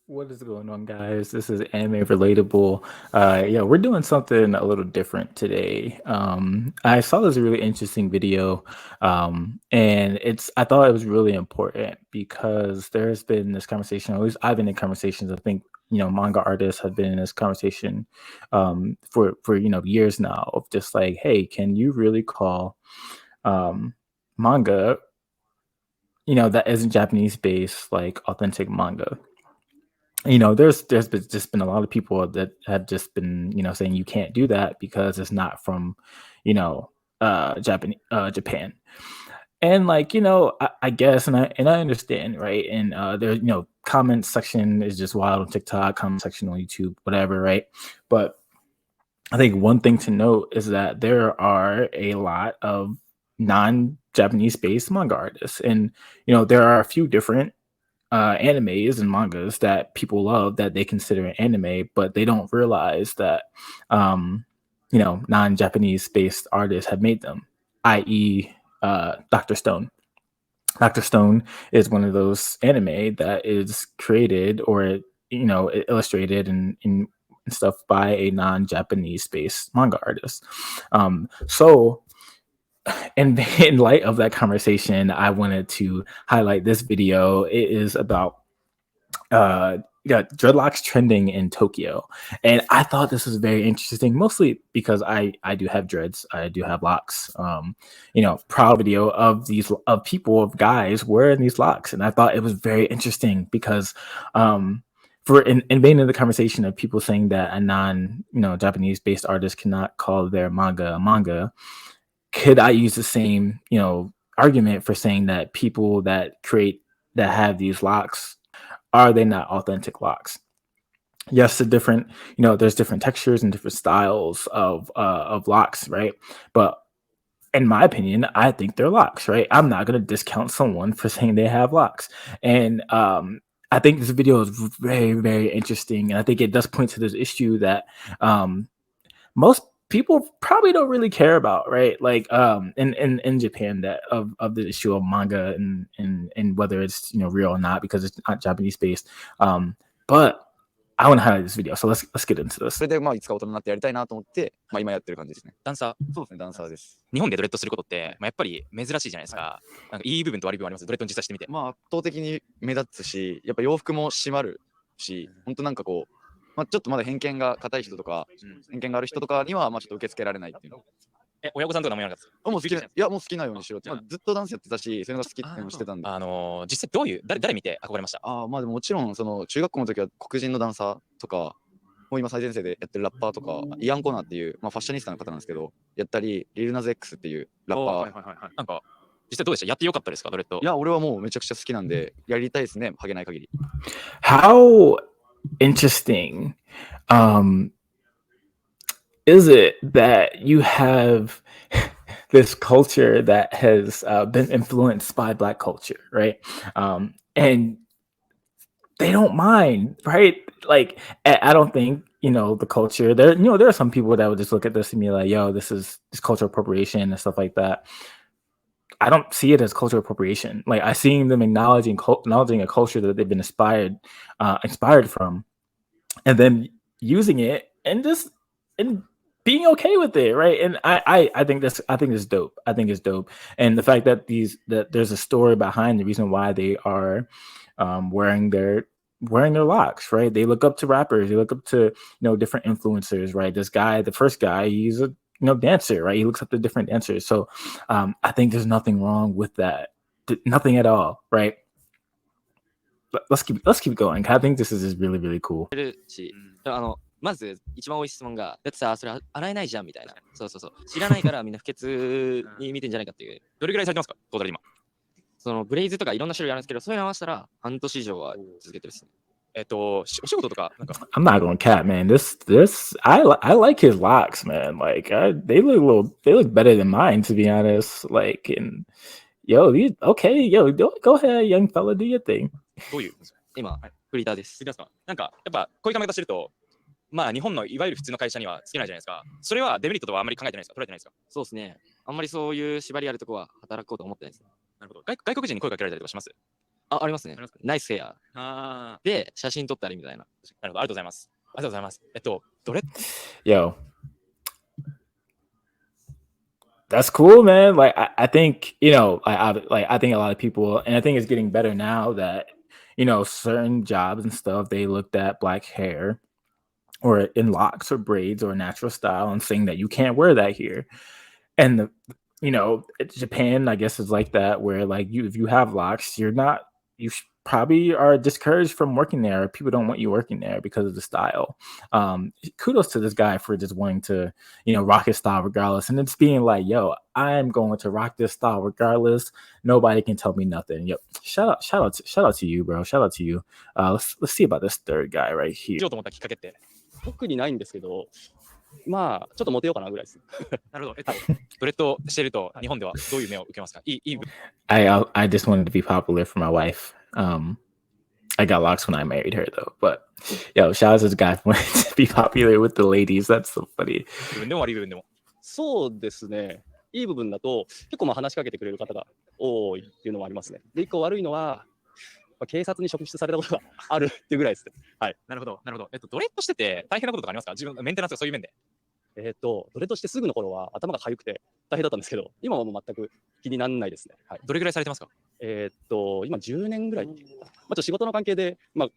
What is going on, guys? This is Anime Relatable. Yeah, we're doing something a little different today. I saw this really interesting video, and I thought it was really important because there's been this conversation. At least I've been in conversations. I think manga artists have been in this conversation for years now of just like, hey, can you really call um, manga that isn't Japanese based like authentic manga? Just been a lot of people that have just been saying you can't do that because it's not from Japan. And like I guess, and I understand, right? And there comment section is just wild on TikTok, comment section on YouTube, whatever, right? But I think one thing to note is that there are a lot of non-Japanese based manga artists, and there are a few different animes and mangas that people love that they consider an anime, but they don't realize that non-Japanese based artists have made them, i.e., Dr. Stone. Dr. Stone is one of those anime that is created or illustrated and stuff by a non-Japanese based manga artist. So in light of that conversation, I wanted to highlight this video. It is about dreadlocks trending in Tokyo, and I thought this was very interesting, mostly because I do have dreads, I do have locks. Proud video of people of guys wearing these locks, and I thought it was very interesting because for in vein of the conversation of people saying that a non Japanese based artist cannot call their manga a manga, could I use the same argument for saying that people that have these locks, are they not authentic locks? Yes, there's different textures and different styles of locks, right? But in my opinion, I think they're locks, right? I'm not going to discount someone for saying they have locks. And I think this video is very, very interesting. And I think it does point to this issue that most people probably don't really care about, right? Like in Japan, that of the issue of manga and whether it's real or not because it's not Japanese based. But I want to highlight this video, so let's get into そ this. れでまあいつか大人になってやりたいなと思って、まあ、今やってる感じですね。ダンサー。そうですね、ダンサーです。日本でドレッドすることって、まあ、やっぱり珍しいじゃないですか。なんかいい部分と悪い部分あります。ドレッドに実際してみて。まあ圧倒的に目立つし、やっぱ洋服も締まるし、本当なんかこう、まあ、ちょっとまだ偏見が硬い人とか、偏見がある人とかにはまあちょっと受け付けられないっていうの。親御さんとか何も言わなかったですか？もう好きいやもう好きなようにしろって、まあ、ずっとダンスやってたし、そういうのが好きっていうのをしてたんで。実際どういう誰見て憧れました？まあでももちろんその中学校の時は黒人のダンサーとか、もう今最前線でやってるラッパーとか、イアン・コナーっていう、まあ、ファッショニスタの方なんですけど、やったり、リルナズ X っていうラッパー。なんか実際どうでした？やってよかったですか？ドレッド。いや、俺はもうめちゃくちゃ好きなんで、やりたいですね、ハゲない限り。How interesting is it that you have this culture that has been influenced by Black culture, right? And they don't mind, right? Like, I don't think the culture there. There are some people that would just look at this and be like, "Yo, this cultural appropriation and stuff like that." I don't see it as cultural appropriation. Like, I see them acknowledging a culture that they've been inspired from, and then using it and being okay with it, right? And I think it's dope. I think it's dope, and the fact that there's a story behind the reason why they are wearing their locks, right? They look up to rappers, they look up to different influencers, right? This guy, the first guy, he's a dancer, right? He looks up to different dancers. So I think there's nothing wrong with that, nothing at all, right? Let's keep going. I think this is really, really cool. まず一番多い質問が、だってさ、それ洗えないじゃんみたいな。そうそうそう。知らないからみんな不潔に見てんじゃないかっていう。どれぐらいされてますか？トータル今。そのブレイズとかいろんな種類あるんですけど、そういうの合わせたら半年以上は続けてるですね。お仕事とかなんか。I'm not gonna cap, man. I like his locks, man. Like they look better than mine, to be honest. Like, and yo, go ahead, young fella, do your thing. どういう？今、フリーターです。フリーターですか？なんかやっぱこういう考え方してると、まあ日本のいわゆる普通の会社にはつけないじゃないですか。それはデメリットとはあんまり考えてないですか？捉えてないですか？そうですね。あんまりそういう縛りあるとこは働こうと思ってないです。なるほど。外国人に声かけられたりとかします？ありますねありますか。ナイスヘアあで写真撮ったりみたいな。なるほど、ありがとうございます。ありがとうございます。どれ Yo, that's cool, man. Like I think I think a lot of people, and I think it's getting better now that certain jobs and stuff they looked at black hair or in locks or braids or natural style and saying that you can't wear that here. And Japan, I guess, is like that where like if you have locks, you probably are discouraged from working there. People don't want you working there because of the style. Kudos to this guy for just wanting to rock his style regardless, and it's being like, yo, I'm going to rock this style regardless. Nobody can tell me nothing. Yep. Shout out to you, bro. Shout out to you. Let's see about this third guy right し here. ようと思ったきっかけって。特にないんですけど、まあ、ちょっとモテようかなぐらいです。なるほど。ドレッドしてると日本ではどういう目を受けますか？いい I just wanted to be popular for my wife. I got locks when I married her though. But yo, shout out to this guy for wanting to be popular with the ladies. That's so funny. 部分でも悪い部分でも。そうですね。いい部分だと、結構まあ話しかけてくれる方が多いっていうのもありますね。で、一個悪いのは、警察に職質されたことがあるっていうぐらいですね。はい。なるほど、なるほど。ドレッドしてて大変なこととかありますか？自分メンテナンスとかそういう面で。どれとしてすぐの頃は頭が痒くて大変だったんですけど、今はもう全く気にならないですね。はい。どれぐらいされてますか？今10年ぐらい。まあ、ちょっと仕事の関係で、まあ、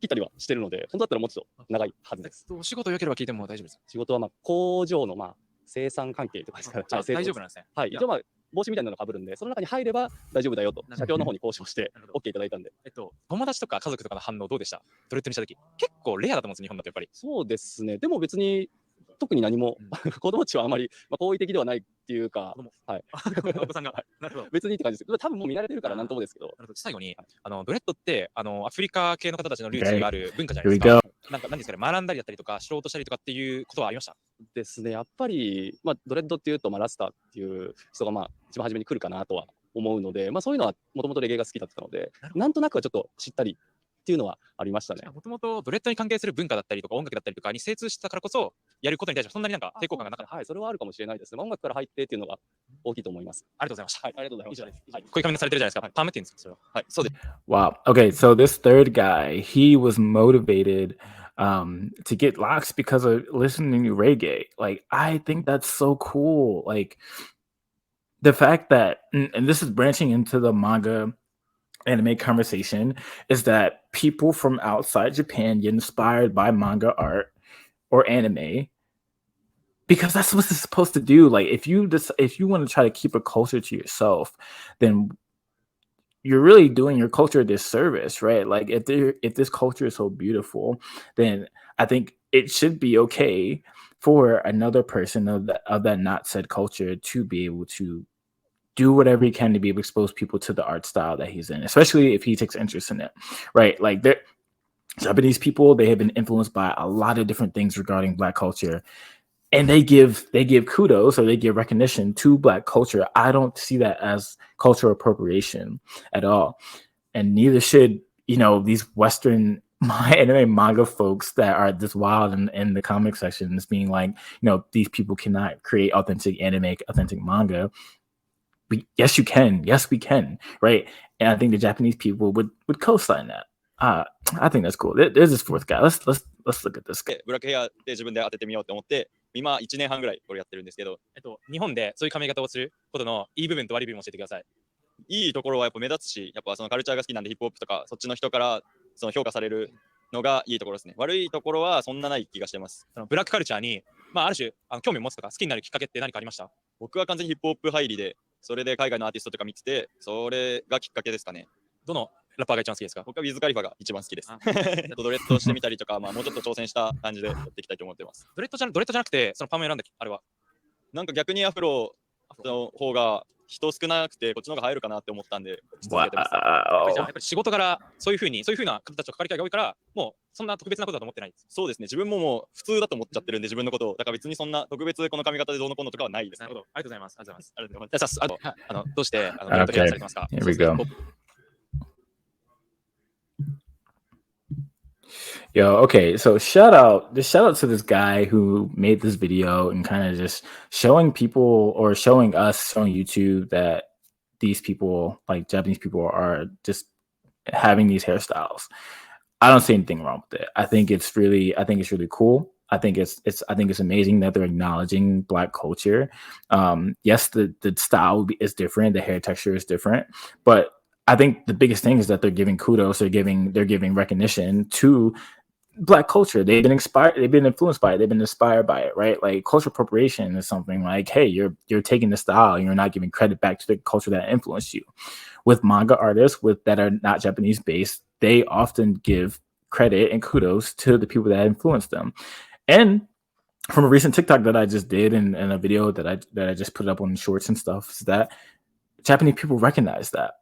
切ったりはしてるので、本当だったらもうちょっと長いはずです。お仕事良ければ聞いても大丈夫ですか？仕事はまあ工場のまあ生産関係とかですかね。じゃあ大丈夫なんですね。はい。一応まあ帽子みたいなの被るんで、その中に入れば大丈夫だよと、社長の方に交渉して OK いただいたんで。友達とか家族とかの反応どうでした？ドレッドにしたとき。結構レアだと思うんです、日本だとやっぱり。そうですね。でも別に特に何も、子供たちはあまり、まあ、好意的ではないっていうか、はい、お子さんが、なるほど。別にって感じですけど、多分もう見慣れてるからなんともですけど。最後に、ドレッドってアフリカ系の方たちのルーツがある文化じゃないですか。なんか何ですかね、学んだりだったりとか、知ろうとしたりとかっていうことはありました？ですね、やっぱり、まあ、ドレッドっていうと、まあ、ラスターっていう人がまあ一番初めに来るかなとは思うので、まあ、そういうのはもともとレゲエが好きだったので、なんとなくはちょっと知ったりっていうのはありましたね。もともとドレッドに関係する文化だったりとか音楽だったりとかに精通したからこそやることに対してそんなになんか抵抗感がなかった。はい、それはあるかもしれないですね。音楽から入ってっていうのが大きいと思います。ありがとうございました。はい、ありがとうございます。以上です。はい、こういう髪型されてるじゃないですか。パームって言うんですか、それは。はい、そうです。Wow. Okay, so this third guy, he was motivated to get locks because of listening to reggae. Like, I think that's so cool. Like, the fact that, and this is branching into the manga anime conversation, is that people from outside Japan get inspired by manga art or anime because that's what it's supposed to do. Like, if you want to try to keep a culture to yourself, then you're really doing your culture a disservice, right? Like, if this culture is so beautiful, then I think it should be okay for another person of that not said culture to be able to do whatever he can to be able to expose people to the art style that he's in, especially if he takes interest in it, right? Like, Japanese people, they have been influenced by a lot of different things regarding Black culture, and they give kudos or they give recognition to Black culture. I don't see that as cultural appropriation at all, and neither should these Western anime manga folks that are just wild in the comic sections being like, these people cannot create authentic anime, authentic manga. Yes, you can. Yes, we can. Right. And I think the Japanese people would co-sign that. I think that's cool. There's this fourth guy. Let's look at this guy. ブラックヘアで自分で当ててみようと思って、今1年半ぐらいこれやってるんですけど、日本でそういう髪型をすることのいい部分と悪い部分を教えてください。いいところはやっぱ目立つし、やっぱそのカルチャーが好きなんでヒップホップとかそっちの人からその評価されるのがいいところですね。悪いところはそんなない気がしてます。そのブラックカルチャーに、ある種興味を持つとか好きになるきっかけって何かありました？僕は完全にヒップホップ入りで、それで海外のアーティストとか見てて、それがきっかけですかね。どのラッパーが一番好きですか？僕はウィズ・カリファが一番好きです。ドレッドしてみたりとか、もうちょっと挑戦した感じでやっていきたいと思ってます。ドレッドじゃなくて、そのパーマ選んだあれはなんか逆にアフロの方が人少なくて、こっちの方が入るかなって思ったんで、やっぱり仕事柄そういうふうな方たちと関わり合いが多いから、もうそんな特別なことだと思ってないです。そうですね。自分ももう普通だと思っちゃってるんで、自分のことを。だから別にそんな特別この髪型でどうのこうのとかはないです、ね。なるほど。ありがとうございます。ありがとうございます。じゃあどうしてドレッドヘアされてますか？ Here we go. Yo, okay, so shout out to this guy who made this video and kind of just showing people or showing YouTube that these people, like Japanese people, are just having these hairstyles. I don't see anything wrong with it. I think it's really cool. I think it's amazing that they're acknowledging Black culture. Yes, the style is different, the hair texture is different, but I think the biggest thing is that they're giving kudos, they're giving recognition to Black culture. They've been inspired, they've been influenced by it, they've been inspired by it, right? Like cultural appropriation is something like, hey, you're taking the style and you're not giving credit back to the culture that influenced you. With manga artists that are not Japanese based, they often give credit and kudos to the people that influenced them. And from a recent TikTok that I just did and a video that I just put up on shorts and stuff, is that Japanese people recognize that.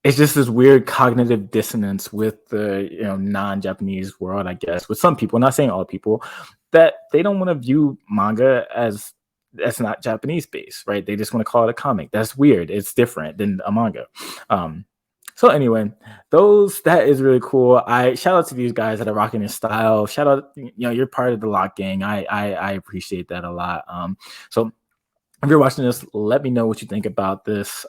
It's just this weird cognitive dissonance with the non-Japanese world, I guess, with some people, not saying all people, that they don't want to view manga as that's not Japanese based, right? They just want to call it a comic. That's weird. It's different than a manga. So anyway, that is really cool. I shout out to these guys that are rocking this style. Shout out, you're part of the Lock gang. I appreciate that a lot. So if you're watching this, let me know what you think about this.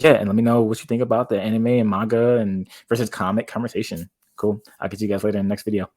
And let me know what you think about the anime and manga and versus comic conversation. Cool. I'll catch you guys later in the next video.